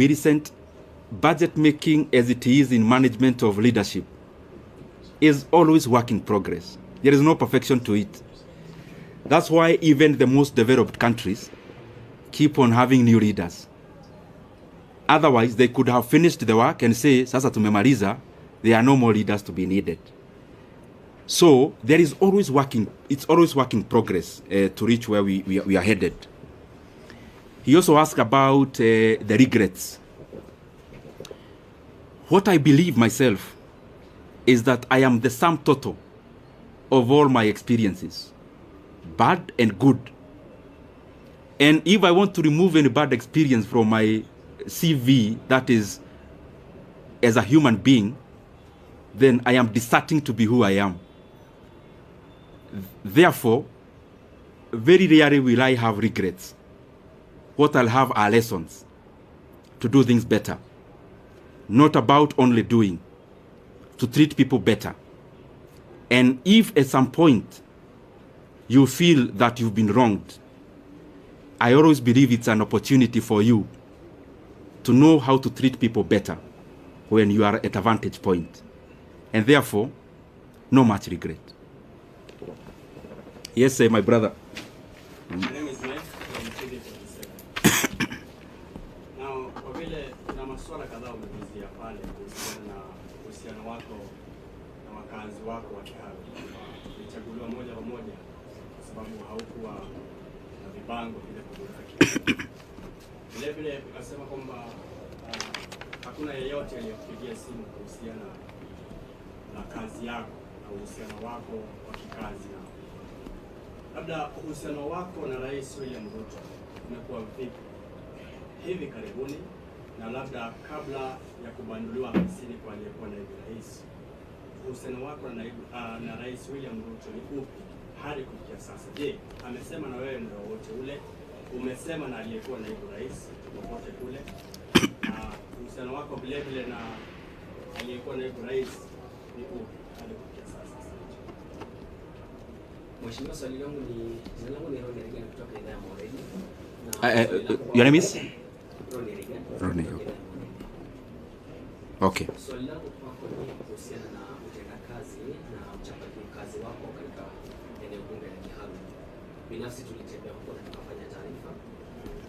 Millicent, budget making as it is in management of leadership is always work in progress. There is no perfection to it. That's why even the most developed countries keep on having new leaders. Otherwise, they could have finished the work and say, sasa tumemaliza, there are no more leaders to be needed. So there is always it's always work in progress to reach where we are headed. He also asked about the regrets. What I believe myself is that I am the sum total of all my experiences, bad and good. And if I want to remove any bad experience from my CV, that is, as a human being, then I am deserting to be who I am. Therefore, very rarely will I have regrets. What I'll have are lessons to do things better. Not about only doing, to treat people better. And if at some point you feel that you've been wronged, I always believe it's an opportunity for you to know how to treat people better when you are at a vantage point. And therefore, no much regret. Yes, my brother. My name is Mike from Ndindi. Now, kwa vile kuna masuala kadhaa umeguzia pale kuhusiana na uhusiano wako na wakazi wako wa Kiharu. Ulichaguliwa moja kwa moja kwa sababu haukuwa na vibango vile kutoka. Vile vile ukasema kwamba hakuna yeyote aliyokupigia simu kuhusiana na kazi yako na uhusiano wako wa kikazi na labda uhusiano wako na Rais William Ruto umekuwa vipi hivi karibuni, na labda kabla ya kubanduliwa ofisini kwa aliyekuwa naibu rais, uhusiano wako na Rais William Ruto ni upi hadi kufikia sasa? Je, amesema na wewe muda wote ule? Umesema na aliyekuwa naibu rais popote kule? Uhusiano wako vile vile na aliyekuwa naibu rais ni upi hadi kufikia sasa? Mheshimiwa, swali langu ni jina langu ni Ronnie kutoka idhaa ya Moreni. Your name is? Ronnie. Okay. Swali langu kwako ni kuhusiana na utendakazi na mchakato kazi wako katika eneo bunge la Kiharu. Binafsi tulitembea huko na tukafanya taarifa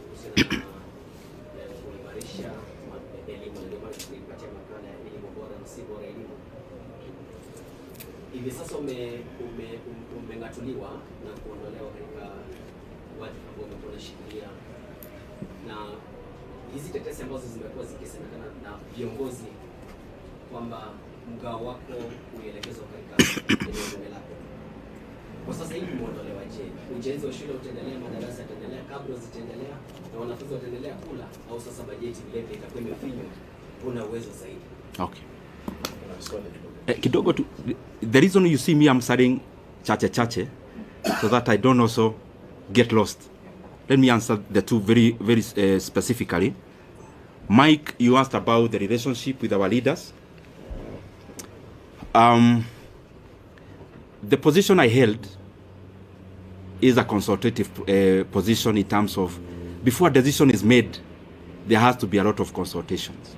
kuhusiana na kuimarisha elimu kuipatia makala ya elimu bora na si bora elimu. Hivi sasa umengatuliwa na kuondolewa katika wadhifa ambao umekuwa unashikilia, na hizi tetesi ambazo zimekuwa zikisemekana na viongozi kwamba mgao wako uelekezwa katika eneo bunge lako, kwa sasa hivi umeondolewa. Je, ujenzi wa shule utaendelea, madarasa yataendelea, kabla zitaendelea na wanafunzi wataendelea kula, au sasa bajeti vile vile itakuwa imefinywa, una uwezo zaidi? Okay. Kidogo tu, the reason you see me answering chache so that I don't also get lost. Let me answer the two very specifically. Mike, you asked about the relationship with our leaders. The position I held is a consultative position in terms of before a decision is made, there has to be a lot of consultations.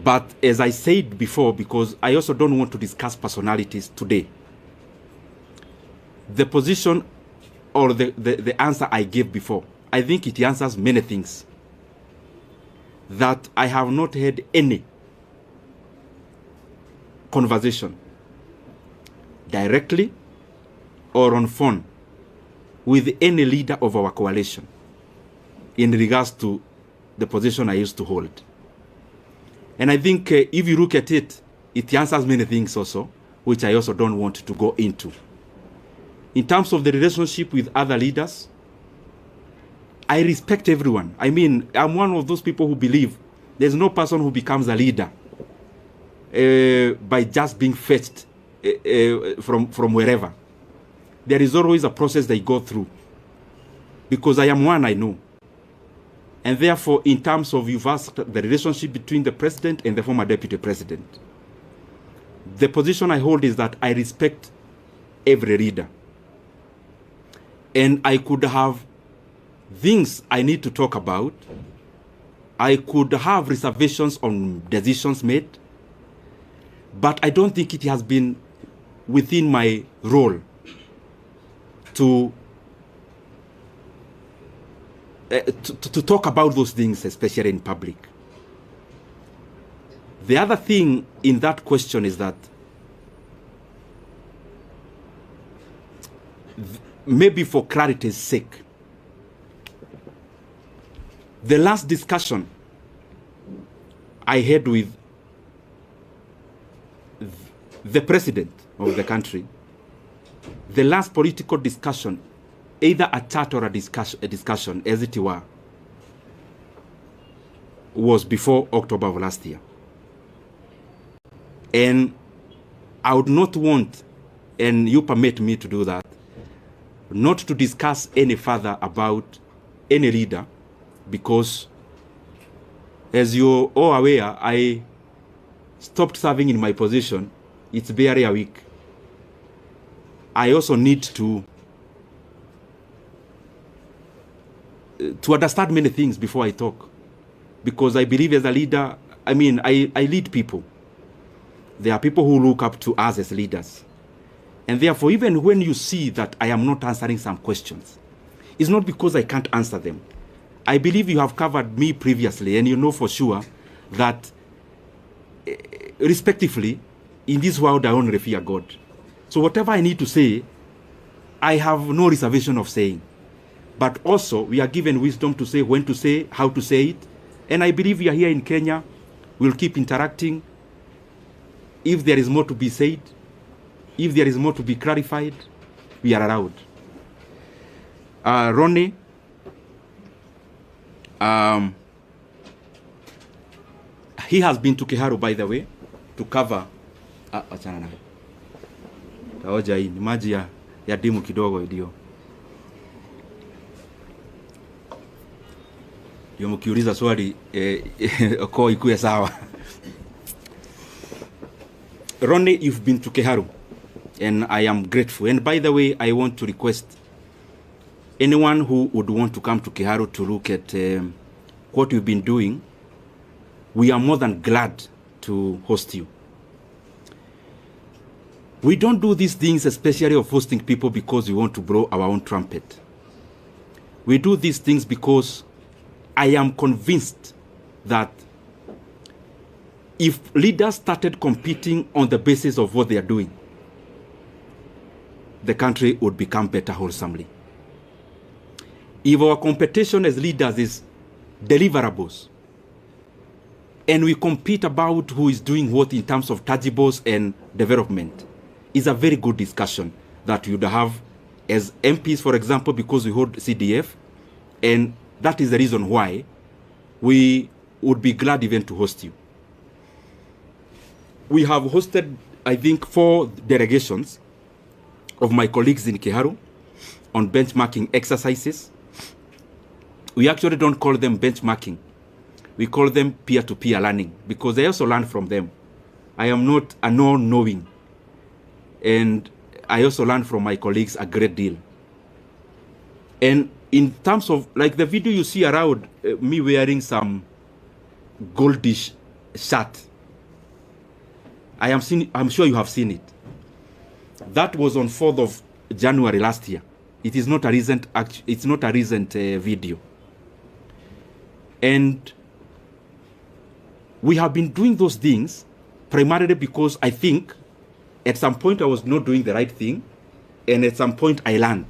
But as I said before, because I also don't want to discuss personalities today, the position or the answer I gave before, I think it answers many things. That I have not had any conversation directly or on phone with any leader of our coalition in regards to the position I used to hold. And I think if you look at it, it answers many things also, which I also don't want to go into. In terms of the relationship with other leaders, I respect everyone. I mean, I'm one of those people who believe there's no person who becomes a leader by just being fetched from wherever. There is always a process they go through. Because I am one I know. And therefore, in terms of you've asked the relationship between the president and the former deputy president, the position I hold is that I respect every leader. And I could have things I need to talk about I could have reservations on decisions made, but I don't think it has been within my role to talk about those things, especially in public. The other thing in that question is that maybe for clarity's sake, the last discussion I had with the president of the country, the last political discussion, either a chat or a discussion, as it were, was before October of last year. And I would not want, and you permit me to do that, not to discuss any further about any leader, because as you're all aware, I stopped serving in my position. It's barely a week. I also need to understand many things before I talk, because I believe as a leader, I mean, I lead people. There are people who look up to us as leaders. And therefore, even when you see that I am not answering some questions, it's not because I can't answer them. I believe you have covered me previously, and you know for sure that, respectively, in this world, I only fear God. So whatever I need to say, I have no reservation of saying. But also, we are given wisdom to say when to say, how to say it. And I believe we are here in Kenya. We'll keep interacting. If there is more to be said, if there is more to be clarified, we are allowed. Ronnie, he has been to Kiharu, by the way, to cover. Achana nayo. Taoja hii ni maji ya dimu kidogo ndio. Ndio mkiuliza swali kwa ikuwe sawa. Ronnie, you've been to Kiharu, and I am grateful. And by the way, I want to request anyone who would want to come to Kiharu to look at what you've been doing. We are more than glad to host you. We don't do these things, especially of hosting people, because we want to blow our own trumpet. We do these things because I am convinced that if leaders started competing on the basis of what they are doing, the country would become better wholesomely. If our competition as leaders is deliverables, and we compete about who is doing what in terms of tangibles and development, is a very good discussion that you'd have as MPs, for example, because we hold CDF, and that is the reason why we would be glad even to host you. We have hosted, I think, 4 delegations of my colleagues in Kiharu on benchmarking exercises. We actually don't call them benchmarking. We call them peer-to-peer learning, because I also learn from them. I am not a non-knowing. And I also learn from my colleagues a great deal. And in terms of, like the video you see around, me wearing some goldish shirt, I'm sure you have seen it. That was on 4th of January last year. It is not a recent, it's not a recent video. And we have been doing those things primarily because I think at some point I was not doing the right thing, and at some point I learned.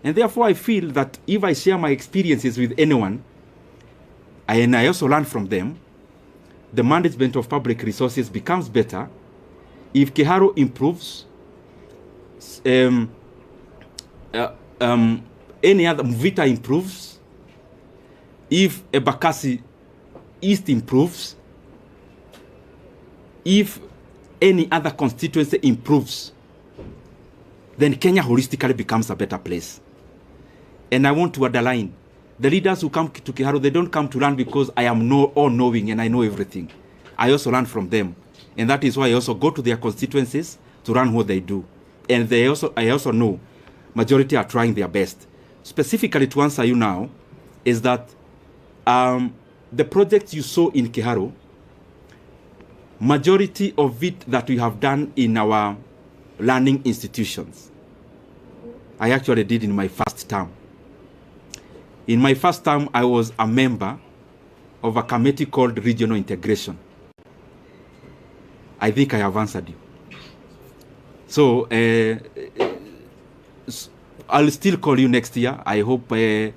And therefore I feel that if I share my experiences with anyone, and I also learn from them, the management of public resources becomes better. If Kiharu improves, any other Mvita improves, if Ebakasi East improves, if any other constituency improves, then Kenya holistically becomes a better place. And I want to underline, the leaders who come to Kiharu, they don't come to learn because I am all-knowing and I know everything. I also learn from them. And that is why I also go to their constituencies to learn what they do. And I also know majority are trying their best. Specifically to answer you now, is that the projects you saw in Kiharu, majority of it that we have done in our learning institutions, I actually did in my first term. In my first term, I was a member of a committee called Regional Integration. I think I have answered you. So, I'll still call you next year. I hope we'll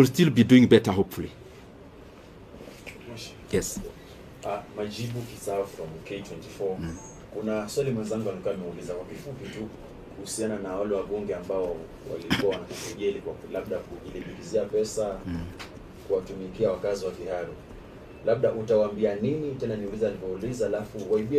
still be doing better, hopefully. Yes. Majibu Kisao from K24. Kuna swali mwenzangu alikuwa ameuliza kwa kifupi tu kuhusiana na wale wabunge ambao walikuwa wanakujeli kwa labda kujilipizia pesa kuwatumikia wakazi wa Kiharu. Labda utawaambia nini? Tena niuliza alipouliza alafu waibie